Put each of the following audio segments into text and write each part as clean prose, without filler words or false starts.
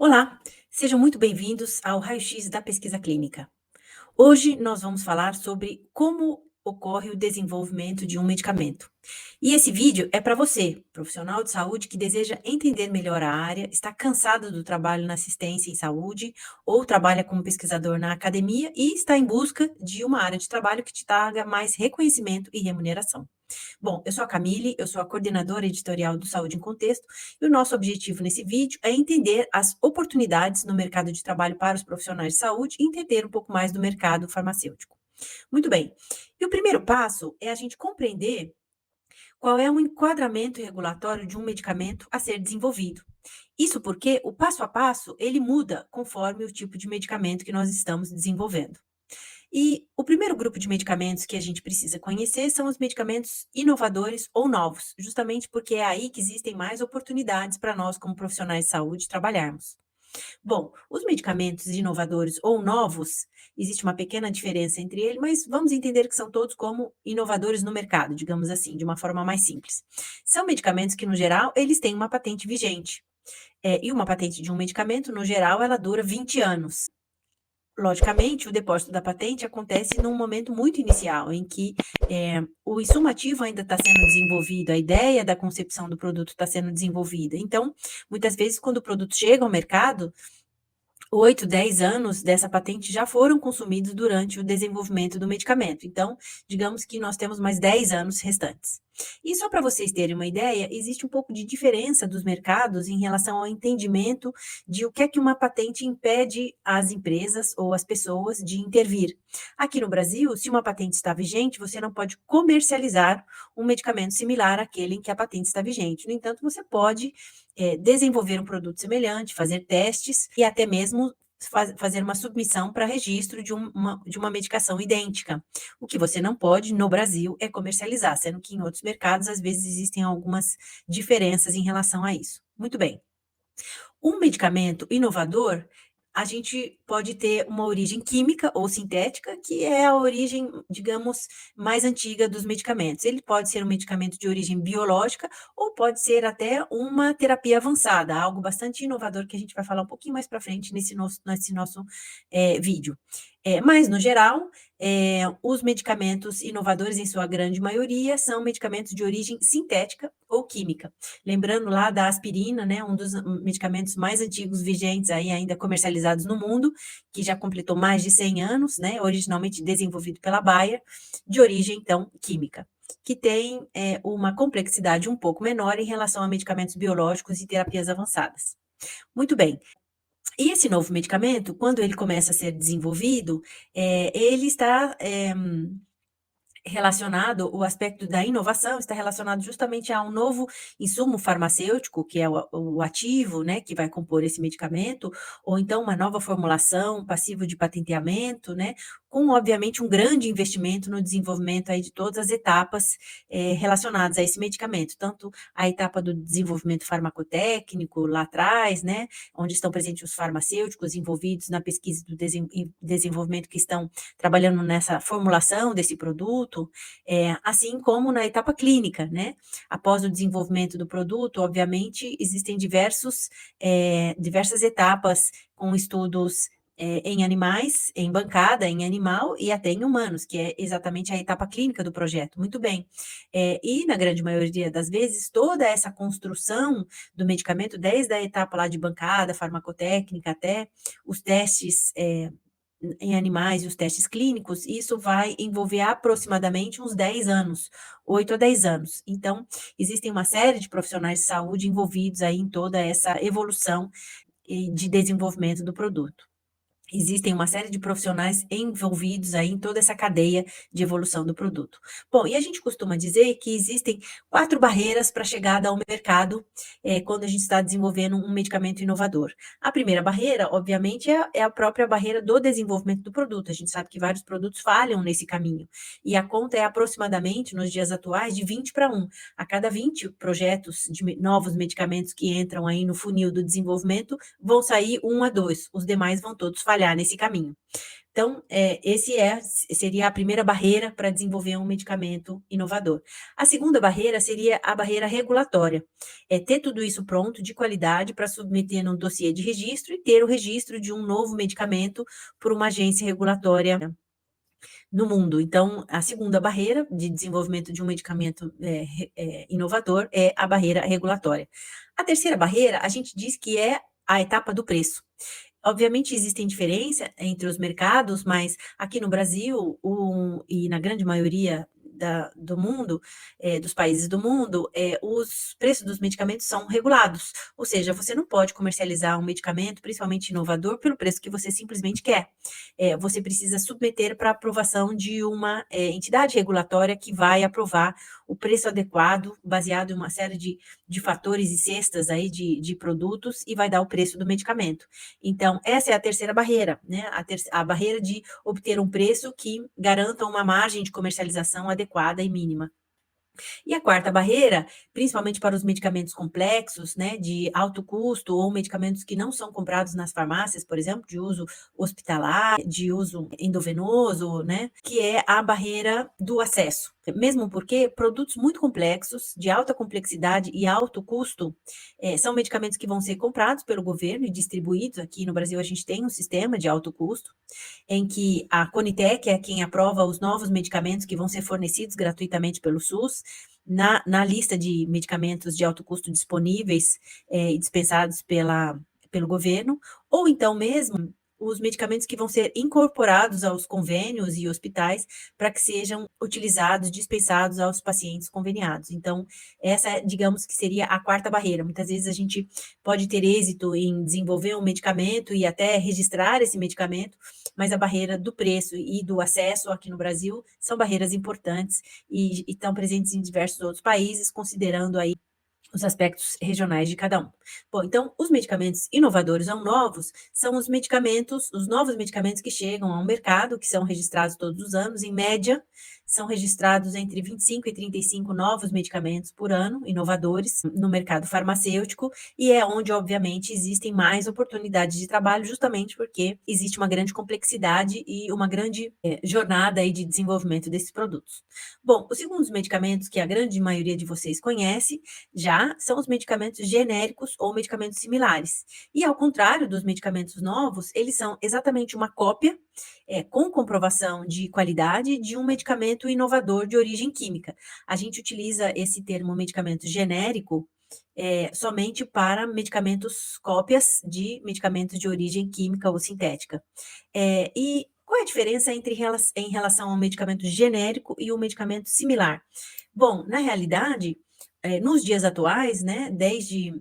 Olá, sejam muito bem-vindos ao Raio-X da Pesquisa Clínica. Hoje nós vamos falar sobre como ocorre o desenvolvimento de um medicamento. E esse vídeo é para você, profissional de saúde que deseja entender melhor a área, está cansado do trabalho na assistência em saúde ou trabalha como pesquisador na academia e está em busca de uma área de trabalho que te traga mais reconhecimento e remuneração. Bom, eu sou a Camille, eu sou a coordenadora editorial do Saúde em Contexto, e o nosso objetivo nesse vídeo é entender as oportunidades no mercado de trabalho para os profissionais de saúde e entender um pouco mais do mercado farmacêutico. Muito bem. E o primeiro passo é a gente compreender qual é o enquadramento regulatório de um medicamento a ser desenvolvido. Isso porque o passo a passo ele muda conforme o tipo de medicamento que nós estamos desenvolvendo. E o primeiro grupo de medicamentos que a gente precisa conhecer são os medicamentos inovadores ou novos, justamente porque é aí que existem mais oportunidades para nós, como profissionais de saúde, trabalharmos. Bom, os medicamentos inovadores ou novos, existe uma pequena diferença entre eles, mas vamos entender que são todos como inovadores no mercado, digamos assim, de uma forma mais simples. São medicamentos que, no geral, eles têm uma patente vigente. E uma patente de um medicamento, no geral, ela dura 20 anos. Logicamente, o depósito da patente acontece num momento muito inicial, em que o insumo ativo ainda está sendo desenvolvido, a ideia da concepção do produto está sendo desenvolvida. Então, muitas vezes, quando o produto chega ao mercado, 8, 10 anos dessa patente já foram consumidos durante o desenvolvimento do medicamento. Então, digamos que nós temos mais 10 anos restantes. E só para vocês terem uma ideia, existe um pouco de diferença dos mercados em relação ao entendimento de o que é que uma patente impede as empresas ou as pessoas de intervir. Aqui no Brasil, se uma patente está vigente, você não pode comercializar um medicamento similar àquele em que a patente está vigente. No entanto, você pode desenvolver um produto semelhante, fazer testes e até mesmo fazer uma submissão para registro de uma medicação idêntica. O que você não pode no Brasil é comercializar, sendo que em outros mercados às vezes existem algumas diferenças em relação a isso. Muito bem. Um medicamento inovador, a gente pode ter uma origem química ou sintética, que é a origem, digamos, mais antiga dos medicamentos. Ele pode ser um medicamento de origem biológica ou pode ser até uma terapia avançada, algo bastante inovador que a gente vai falar um pouquinho mais para frente nesse nosso vídeo. Mas, no geral, os medicamentos inovadores, em sua grande maioria, são medicamentos de origem sintética ou química. Lembrando lá da aspirina, né, um dos medicamentos mais antigos vigentes aí ainda comercializados no mundo, que já completou mais de 100 anos, né, originalmente desenvolvido pela Bayer, de origem então química, que tem uma complexidade um pouco menor em relação a medicamentos biológicos e terapias avançadas. Muito bem. E esse novo medicamento, quando ele começa a ser desenvolvido, ele está relacionado, o aspecto da inovação está relacionado justamente a um novo insumo farmacêutico, que é o ativo, né, que vai compor esse medicamento, ou então uma nova formulação, passivo de patenteamento, né, com obviamente um grande investimento no desenvolvimento aí de todas as etapas relacionadas a esse medicamento, tanto a etapa do desenvolvimento farmacotécnico lá atrás, né, onde estão presentes os farmacêuticos envolvidos na pesquisa do desenvolvimento que estão trabalhando nessa formulação desse produto, assim como na etapa clínica, né. Após o desenvolvimento do produto, obviamente, existem diversas etapas com estudos, em animais, em bancada, em animal e até em humanos, que é exatamente a etapa clínica do projeto. Muito bem. E na grande maioria das vezes, toda essa construção do medicamento, desde a etapa lá de bancada, farmacotécnica, até os testes, em animais e os testes clínicos, isso vai envolver aproximadamente uns 10 anos, 8 a 10 anos. Então, existem uma série de profissionais de saúde envolvidos aí em toda essa evolução e de desenvolvimento do produto. Existem uma série de profissionais envolvidos aí em toda essa cadeia de evolução do produto. Bom, e a gente costuma dizer que existem 4 barreiras para a chegada ao mercado, quando a gente está desenvolvendo um medicamento inovador. A primeira barreira, obviamente, é a própria barreira do desenvolvimento do produto. A gente sabe que vários produtos falham nesse caminho, e a conta é aproximadamente, nos dias atuais, de 20 para 1. A cada 20 projetos de novos medicamentos que entram aí no funil do desenvolvimento, vão sair 1 a 2, os demais vão todos falhar. falhar nesse caminho. Então, seria a primeira barreira para desenvolver um medicamento inovador. A segunda barreira seria a barreira regulatória. É ter tudo isso pronto, de qualidade, para submeter num dossiê de registro e ter o registro de um novo medicamento por uma agência regulatória no mundo. Então, a segunda barreira de desenvolvimento de um medicamento inovador é a barreira regulatória. A terceira barreira, a gente diz que é a etapa do preço. Obviamente existem diferenças entre os mercados, mas aqui no Brasil e na grande maioria do mundo, dos países do mundo, os preços dos medicamentos são regulados. Ou seja, você não pode comercializar um medicamento, principalmente inovador, pelo preço que você simplesmente quer. Você precisa submeter para aprovação de uma entidade regulatória que vai aprovar o preço adequado, baseado em uma série de fatores e cestas aí de produtos, e vai dar o preço do medicamento. Então, essa é a terceira barreira, né? A barreira de obter um preço que garanta uma margem de comercialização adequada e mínima. E a quarta barreira, principalmente para os medicamentos complexos, né, de alto custo ou medicamentos que não são comprados nas farmácias, por exemplo, de uso hospitalar, de uso endovenoso, né, que é a barreira do acesso. Mesmo porque produtos muito complexos, de alta complexidade e alto custo, são medicamentos que vão ser comprados pelo governo e distribuídos. Aqui no Brasil a gente tem um sistema de alto custo, em que a Conitec é quem aprova os novos medicamentos que vão ser fornecidos gratuitamente pelo SUS, na lista de medicamentos de alto custo disponíveis e dispensados pelo governo, ou então mesmo os medicamentos que vão ser incorporados aos convênios e hospitais para que sejam utilizados, dispensados aos pacientes conveniados. Então, essa, digamos que seria a quarta barreira. Muitas vezes a gente pode ter êxito em desenvolver um medicamento e até registrar esse medicamento, mas a barreira do preço e do acesso aqui no Brasil são barreiras importantes e estão presentes em diversos outros países, considerando aí os aspectos regionais de cada um. Bom, então, os medicamentos inovadores ou novos são os novos medicamentos que chegam ao mercado, que são registrados todos os anos, em média, são registrados entre 25 e 35 novos medicamentos por ano, inovadores, no mercado farmacêutico, e é onde, obviamente, existem mais oportunidades de trabalho, justamente porque existe uma grande complexidade e uma grande jornada aí de desenvolvimento desses produtos. Bom, os segundos medicamentos que a grande maioria de vocês conhece já são os medicamentos genéricos ou medicamentos similares. E ao contrário dos medicamentos novos, eles são exatamente uma cópia, com comprovação de qualidade, de um medicamento inovador de origem química. A gente utiliza esse termo medicamento genérico somente para medicamentos cópias de medicamentos de origem química ou sintética. E qual é a diferença em relação ao medicamento genérico e o medicamento similar? Bom, na realidade, nos dias atuais, né, desde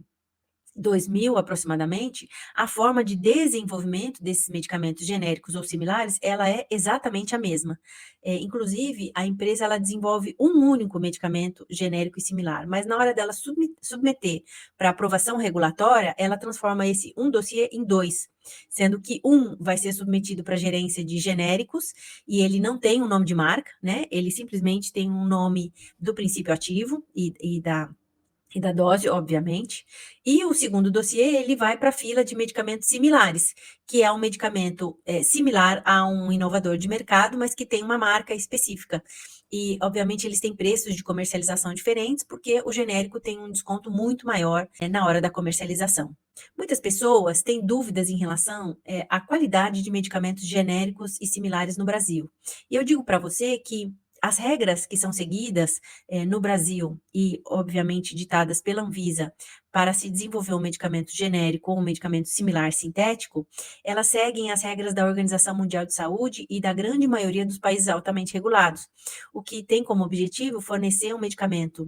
2000 aproximadamente, a forma de desenvolvimento desses medicamentos genéricos ou similares, ela é exatamente a mesma. Inclusive, a empresa ela desenvolve um único medicamento genérico e similar, mas na hora dela submeter para aprovação regulatória, ela transforma esse um dossiê em dois, sendo que um vai ser submetido para gerência de genéricos e ele não tem um nome de marca, né? Ele simplesmente tem um nome do princípio ativo e da dose, obviamente. E o segundo dossiê, ele vai para a fila de medicamentos similares, que é um medicamento similar a um inovador de mercado, mas que tem uma marca específica. E, obviamente, eles têm preços de comercialização diferentes, porque o genérico tem um desconto muito maior na hora da comercialização. Muitas pessoas têm dúvidas em relação à qualidade de medicamentos genéricos e similares no Brasil. E eu digo para você que as regras que são seguidas no Brasil e, obviamente, ditadas pela Anvisa para se desenvolver um medicamento genérico ou um medicamento similar sintético, elas seguem as regras da Organização Mundial de Saúde e da grande maioria dos países altamente regulados, o que tem como objetivo fornecer um medicamento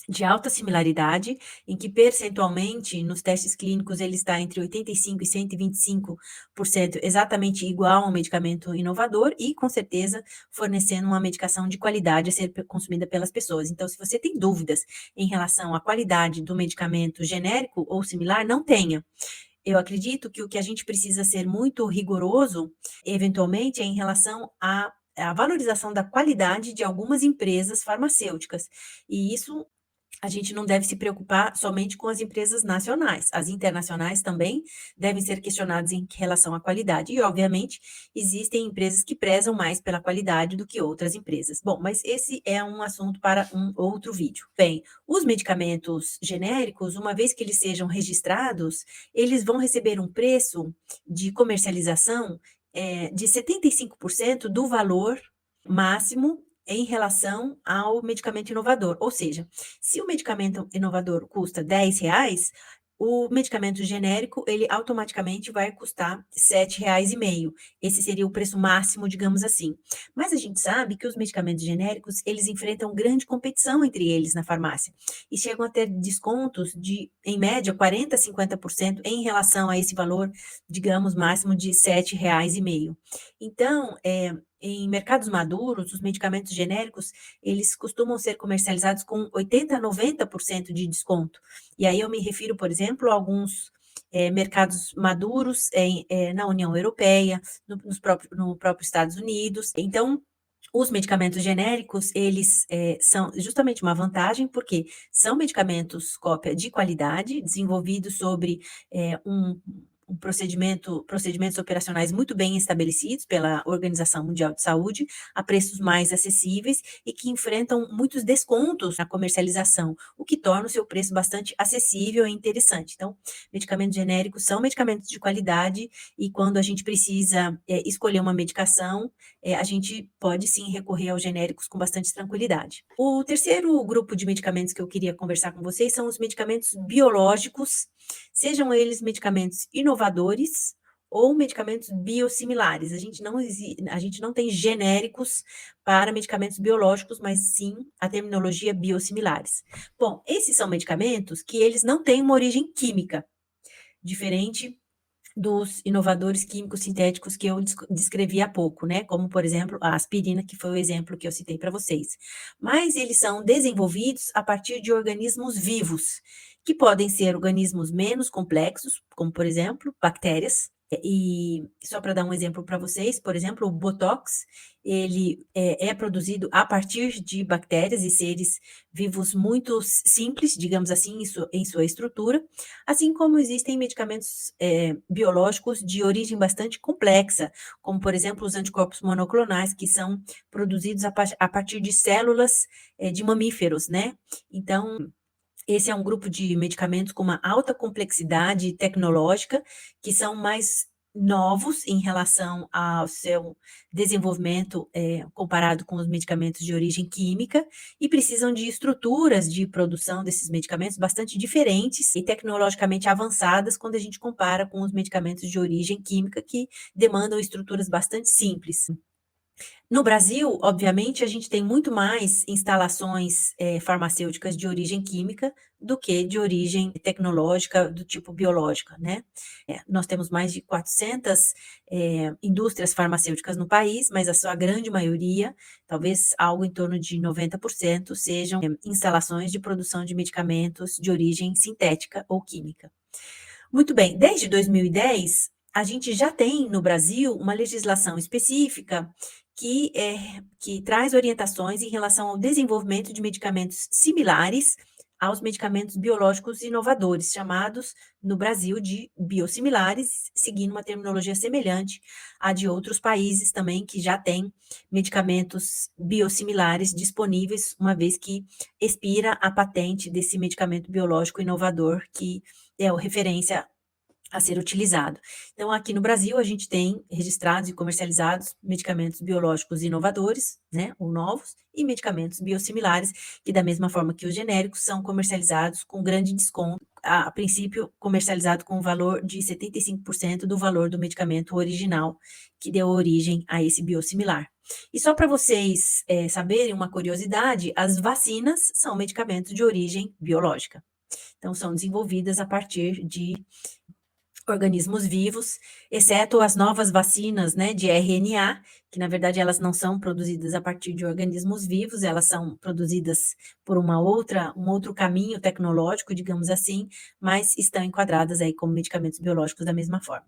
de alta similaridade, em que percentualmente nos testes clínicos ele está entre 85% e 125% exatamente igual a um medicamento inovador e, com certeza, fornecendo uma medicação de qualidade a ser consumida pelas pessoas. Então, se você tem dúvidas em relação à qualidade do medicamento genérico ou similar, não tenha. Eu acredito que o que a gente precisa ser muito rigoroso, eventualmente, é em relação à valorização da qualidade de algumas empresas farmacêuticas. E isso a gente não deve se preocupar somente com as empresas nacionais. As internacionais também devem ser questionadas em relação à qualidade. E, obviamente, existem empresas que prezam mais pela qualidade do que outras empresas. Bom, mas esse é um assunto para um outro vídeo. Bem, os medicamentos genéricos, uma vez que eles sejam registrados, eles vão receber um preço de comercialização de 75% do valor máximo em relação ao medicamento inovador. Ou seja, se o medicamento inovador custa R$ 10, o medicamento genérico, ele automaticamente vai custar R$ 7,5. Esse seria o preço máximo, digamos assim. Mas a gente sabe que os medicamentos genéricos, eles enfrentam grande competição entre eles na farmácia e chegam a ter descontos de, em média, 40 a 50% em relação a esse valor, digamos, máximo de R$ 7,5. Então, em mercados maduros, os medicamentos genéricos, eles costumam ser comercializados com 80 a 90% de desconto. E aí eu me refiro, por exemplo, a alguns mercados maduros na União Europeia, no próprio Estados Unidos. Então, os medicamentos genéricos, eles são justamente uma vantagem, porque são medicamentos cópia de qualidade, desenvolvidos sobre procedimentos operacionais muito bem estabelecidos pela Organização Mundial de Saúde, a preços mais acessíveis e que enfrentam muitos descontos na comercialização, o que torna o seu preço bastante acessível e interessante. Então, medicamentos genéricos são medicamentos de qualidade e quando a gente precisa escolher uma medicação, a gente pode sim recorrer aos genéricos com bastante tranquilidade. O terceiro grupo de medicamentos que eu queria conversar com vocês são os medicamentos biológicos, sejam eles medicamentos inovadores ou medicamentos biosimilares. A gente não tem genéricos para medicamentos biológicos, mas sim a terminologia biosimilares. Bom, esses são medicamentos que eles não têm uma origem química, diferente dos inovadores químicos sintéticos que eu descrevi há pouco, né? Como, por exemplo, a aspirina, que foi o exemplo que eu citei para vocês. Mas eles são desenvolvidos a partir de organismos vivos, que podem ser organismos menos complexos, como, por exemplo, bactérias. E só para dar um exemplo para vocês, por exemplo, o Botox, ele é produzido a partir de bactérias e seres vivos muito simples, digamos assim, em sua estrutura, assim como existem medicamentos biológicos de origem bastante complexa, como, por exemplo, os anticorpos monoclonais, que são produzidos a partir de células de mamíferos, né? Então, esse é um grupo de medicamentos com uma alta complexidade tecnológica, que são mais novos em relação ao seu desenvolvimento, comparado com os medicamentos de origem química, e precisam de estruturas de produção desses medicamentos bastante diferentes e tecnologicamente avançadas quando a gente compara com os medicamentos de origem química, que demandam estruturas bastante simples. No Brasil, obviamente, a gente tem muito mais instalações farmacêuticas de origem química do que de origem tecnológica do tipo biológica, né? Nós temos mais de 400 indústrias farmacêuticas no país, mas a sua grande maioria, talvez algo em torno de 90%, sejam instalações de produção de medicamentos de origem sintética ou química. Muito bem, desde 2010, a gente já tem no Brasil uma legislação específica que traz orientações em relação ao desenvolvimento de medicamentos similares aos medicamentos biológicos inovadores, chamados no Brasil de biosimilares, seguindo uma terminologia semelhante à de outros países também que já têm medicamentos biosimilares disponíveis, uma vez que expira a patente desse medicamento biológico inovador que é a referência a ser utilizado. Então, aqui no Brasil, a gente tem registrados e comercializados medicamentos biológicos inovadores, né, ou novos, e medicamentos biosimilares, que da mesma forma que os genéricos, são comercializados com grande desconto, a princípio comercializado com o valor de 75% do valor do medicamento original, que deu origem a esse biosimilar. E só para vocês saberem uma curiosidade, as vacinas são medicamentos de origem biológica. Então, são desenvolvidas a partir de organismos vivos, exceto as novas vacinas, né, de RNA, que na verdade elas não são produzidas a partir de organismos vivos, elas são produzidas por um outro caminho tecnológico, digamos assim, mas estão enquadradas aí como medicamentos biológicos da mesma forma.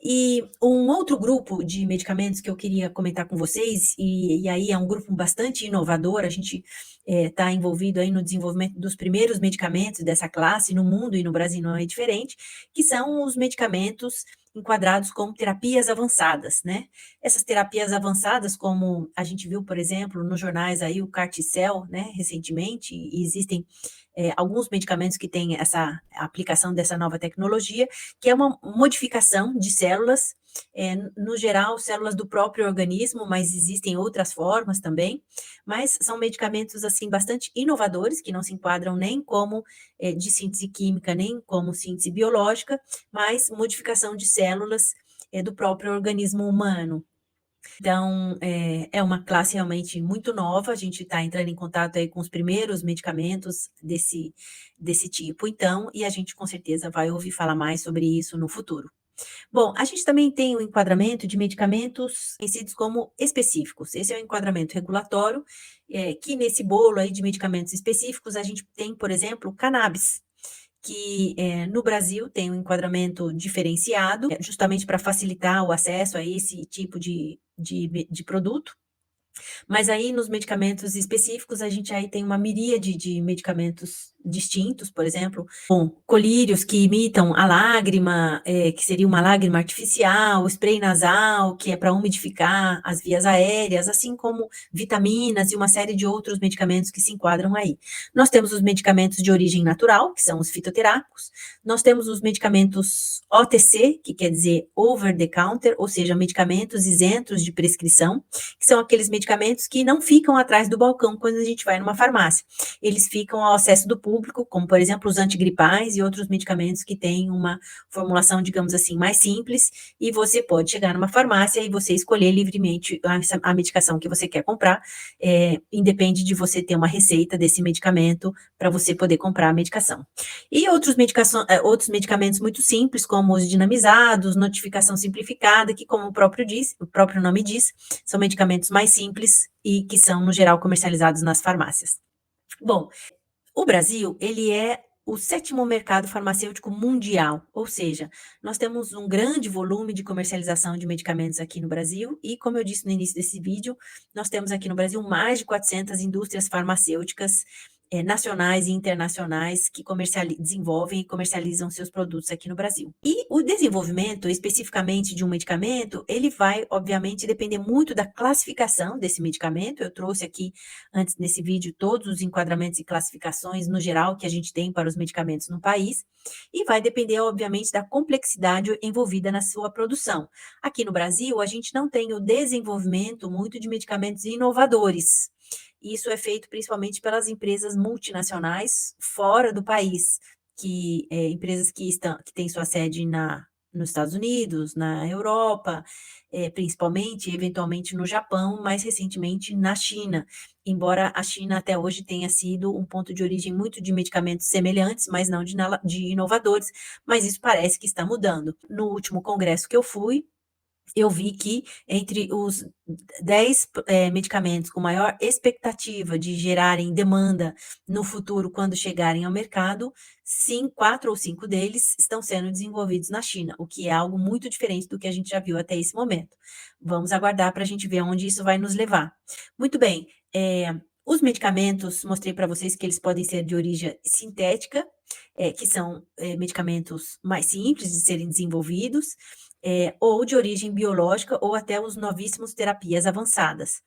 E um outro grupo de medicamentos que eu queria comentar com vocês, e aí é um grupo bastante inovador, a gente está envolvido aí no desenvolvimento dos primeiros medicamentos dessa classe no mundo e no Brasil não é diferente, que são os medicamentos enquadrados como terapias avançadas, né? Essas terapias avançadas, como a gente viu, por exemplo, nos jornais aí o Carticel, né, recentemente, e existem alguns medicamentos que têm essa aplicação dessa nova tecnologia, que é uma modificação de células, no geral, células do próprio organismo, mas existem outras formas também, mas são medicamentos, assim, bastante inovadores, que não se enquadram nem como de síntese química, nem como síntese biológica, mas modificação de células do próprio organismo humano. Então, é uma classe realmente muito nova, a gente está entrando em contato aí com os primeiros medicamentos desse tipo, então, e a gente com certeza vai ouvir falar mais sobre isso no futuro. Bom, a gente também tem o enquadramento de medicamentos conhecidos como específicos. Esse é o enquadramento regulatório, que nesse bolo aí de medicamentos específicos, a gente tem, por exemplo, o cannabis, que no Brasil tem um enquadramento diferenciado, justamente para facilitar o acesso a esse tipo de produto. Mas aí nos medicamentos específicos, a gente aí tem uma miríade de medicamentos distintos, por exemplo, com colírios que imitam a lágrima, que seria uma lágrima artificial, o spray nasal, que é para umidificar as vias aéreas, assim como vitaminas e uma série de outros medicamentos que se enquadram aí. Nós temos os medicamentos de origem natural, que são os fitoterápicos, nós temos os medicamentos OTC, que quer dizer over the counter, ou seja, medicamentos isentos de prescrição, que são aqueles medicamentos que não ficam atrás do balcão quando a gente vai numa farmácia. Eles ficam ao acesso do público, como por exemplo os antigripais e outros medicamentos que têm uma formulação, digamos assim, mais simples, e você pode chegar numa farmácia e você escolher livremente a medicação que você quer comprar, independe de você ter uma receita desse medicamento para você poder comprar a medicação. E outros medicamentos muito simples, como os dinamizados, notificação simplificada, que como o próprio nome diz, são medicamentos mais simples e que são, no geral, comercializados nas farmácias. Bom, o Brasil, ele é o 7º mercado farmacêutico mundial, ou seja, nós temos um grande volume de comercialização de medicamentos aqui no Brasil e, como eu disse no início desse vídeo, nós temos aqui no Brasil mais de 400 indústrias farmacêuticas nacionais e internacionais que desenvolvem e comercializam seus produtos aqui no Brasil. E o desenvolvimento, especificamente de um medicamento, ele vai, obviamente, depender muito da classificação desse medicamento. Eu trouxe aqui, antes nesse vídeo, todos os enquadramentos e classificações, no geral, que a gente tem para os medicamentos no país, e vai depender, obviamente, da complexidade envolvida na sua produção. Aqui no Brasil, a gente não tem o desenvolvimento muito de medicamentos inovadores. Isso é feito principalmente pelas empresas multinacionais fora do país, empresas que têm sua sede nos Estados Unidos, na Europa, principalmente, eventualmente no Japão, mais recentemente na China, embora a China até hoje tenha sido um ponto de origem muito de medicamentos semelhantes, mas não de inovadores, mas isso parece que está mudando. No último congresso que eu fui, eu vi que entre os 10 medicamentos com maior expectativa de gerarem demanda no futuro, quando chegarem ao mercado, 4 ou 5 deles estão sendo desenvolvidos na China, o que é algo muito diferente do que a gente já viu até esse momento. Vamos aguardar para a gente ver aonde isso vai nos levar. Muito bem, os medicamentos, mostrei para vocês que eles podem ser de origem sintética, que são medicamentos mais simples de serem desenvolvidos, ou de origem biológica, ou até os novíssimos terapias avançadas.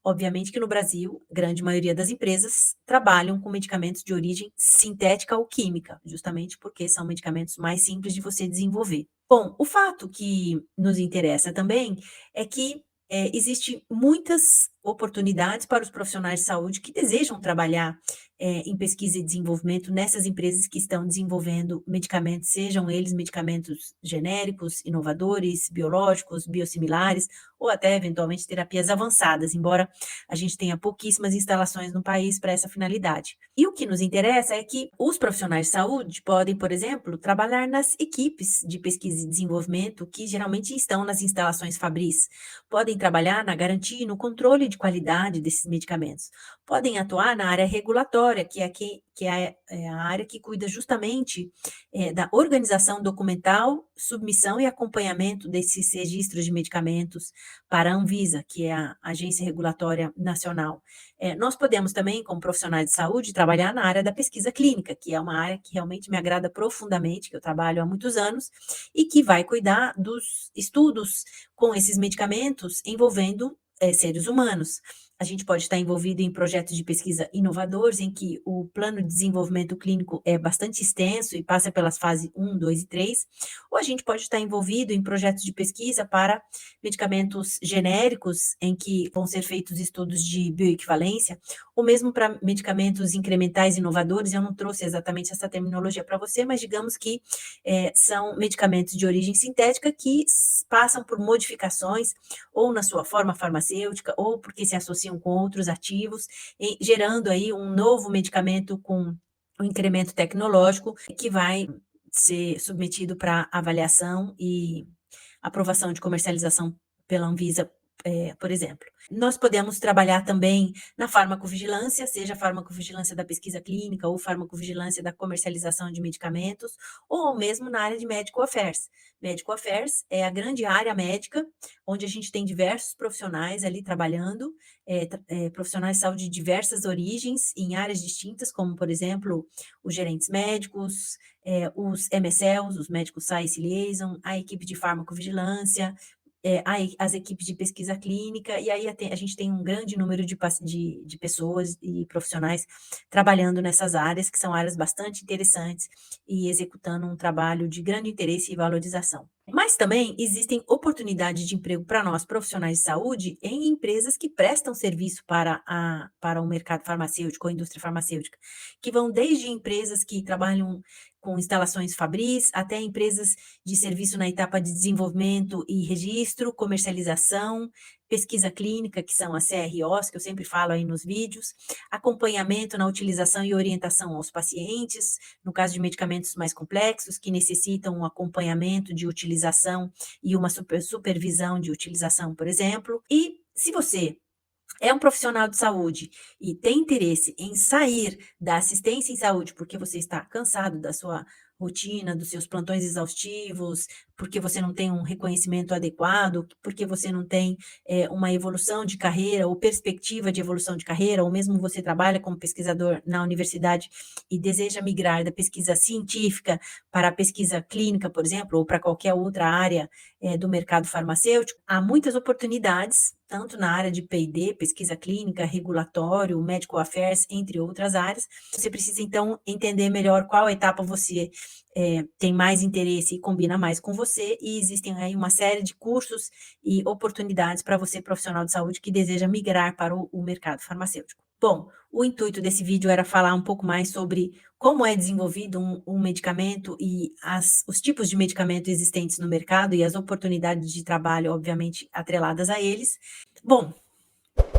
Obviamente que no Brasil, grande maioria das empresas trabalham com medicamentos de origem sintética ou química, justamente porque são medicamentos mais simples de você desenvolver. Bom, o fato que nos interessa também é que existe muitas oportunidades para os profissionais de saúde que desejam trabalhar em pesquisa e desenvolvimento nessas empresas que estão desenvolvendo medicamentos, sejam eles medicamentos genéricos, inovadores, biológicos, biosimilares, ou até, eventualmente, terapias avançadas, embora a gente tenha pouquíssimas instalações no país para essa finalidade. E o que nos interessa é que os profissionais de saúde podem, por exemplo, trabalhar nas equipes de pesquisa e desenvolvimento que geralmente estão nas instalações fabris, podem trabalhar na garantia e no controle de de qualidade desses medicamentos. Podem atuar na área regulatória, que é a área que cuida justamente da organização documental, submissão e acompanhamento desses registros de medicamentos para a Anvisa, que é a Agência Regulatória Nacional. Nós podemos também, como profissionais de saúde, trabalhar na área da pesquisa clínica, que é uma área que realmente me agrada profundamente, que eu trabalho há muitos anos, e que vai cuidar dos estudos com esses medicamentos envolvendo seres humanos. A gente pode estar envolvido em projetos de pesquisa inovadores, em que o plano de desenvolvimento clínico é bastante extenso e passa pelas fases 1, 2 e 3, ou a gente pode estar envolvido em projetos de pesquisa para medicamentos genéricos, em que vão ser feitos estudos de bioequivalência, ou mesmo para medicamentos incrementais inovadores. Eu não trouxe exatamente essa terminologia para você, mas digamos que são medicamentos de origem sintética que passam por modificações, ou na sua forma farmacêutica, ou porque se associam com outros ativos, gerando aí um novo medicamento com um incremento tecnológico que vai ser submetido para avaliação e aprovação de comercialização pela Anvisa, por exemplo. Nós podemos trabalhar também na farmacovigilância, seja a farmacovigilância da pesquisa clínica ou farmacovigilância da comercialização de medicamentos, ou mesmo na área de medical affairs. Medical affairs é a grande área médica, onde a gente tem diversos profissionais ali trabalhando, profissionais de saúde de diversas origens, em áreas distintas, como, por exemplo, os gerentes médicos, os MSLs, os Medical Science Liaison, a equipe de farmacovigilância, as equipes de pesquisa clínica, e aí a gente tem um grande número de pessoas e profissionais trabalhando nessas áreas, que são áreas bastante interessantes e executando um trabalho de grande interesse e valorização. Mas também existem oportunidades de emprego para nós, profissionais de saúde, em empresas que prestam serviço para o mercado farmacêutico ou indústria farmacêutica, que vão desde empresas que trabalham com instalações fabris, até empresas de serviço na etapa de desenvolvimento e registro, comercialização, pesquisa clínica, que são as CROs, que eu sempre falo aí nos vídeos, acompanhamento na utilização e orientação aos pacientes, no caso de medicamentos mais complexos, que necessitam um acompanhamento de utilização e uma supervisão de utilização, por exemplo. E se você é um profissional de saúde e tem interesse em sair da assistência em saúde, porque você está cansado da sua rotina, dos seus plantões exaustivos, porque você não tem um reconhecimento adequado, porque você não tem uma evolução de carreira ou perspectiva de evolução de carreira, ou mesmo você trabalha como pesquisador na universidade e deseja migrar da pesquisa científica para a pesquisa clínica, por exemplo, ou para qualquer outra área do mercado farmacêutico, há muitas oportunidades, tanto na área de P&D, pesquisa clínica, regulatório, medical affairs, entre outras áreas. Você precisa, então, entender melhor qual etapa você tem mais interesse e combina mais com você, e existem aí uma série de cursos e oportunidades para você, profissional de saúde, que deseja migrar para o mercado farmacêutico. Bom, o intuito desse vídeo era falar um pouco mais sobre como é desenvolvido um medicamento e os tipos de medicamento existentes no mercado e as oportunidades de trabalho, obviamente, atreladas a eles. Bom,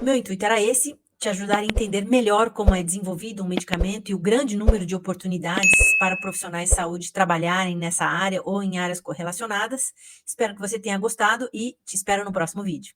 meu intuito era esse, te ajudar a entender melhor como é desenvolvido um medicamento e o grande número de oportunidades para profissionais de saúde trabalharem nessa área ou em áreas correlacionadas. Espero que você tenha gostado e te espero no próximo vídeo.